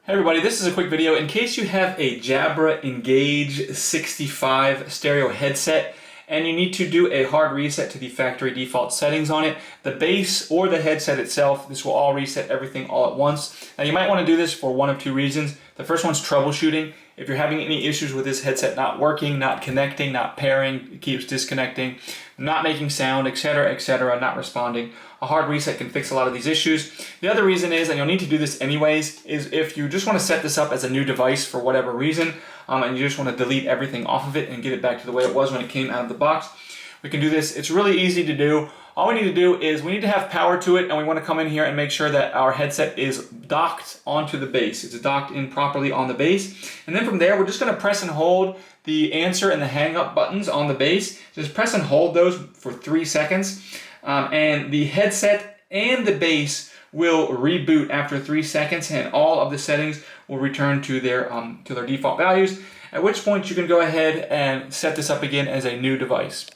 Hey everybody, this is a quick video in case you have a Jabra Engage 65 stereo headset and you need to do a hard reset to the factory default settings on it. The base or the headset itself, this will all reset everything all at once. Now you might want to do this for one of two reasons. The first one's troubleshooting. If you're having any issues with this headset not working, not connecting, not pairing, it keeps disconnecting, not making sound, etc., not responding, a hard reset can fix a lot of these issues. The other reason is, and you'll need to do this anyways, is if you just want to set this up as a new device for whatever reason, and you just want to delete everything off of it and get it back to the way it was when it came out of the box, we can do this. It's really easy to do. All we need to do is we need to have power to it, and we want to come in here and make sure that our headset is docked onto the base. It's docked in properly on the base. And then from there, we're just going to press and hold the answer and the hang up buttons on the base. Just press and hold those for 3 seconds. And the headset and the base will reboot after 3 seconds, and all of the settings will return to their default values, at which point you can go ahead and set this up again as a new device.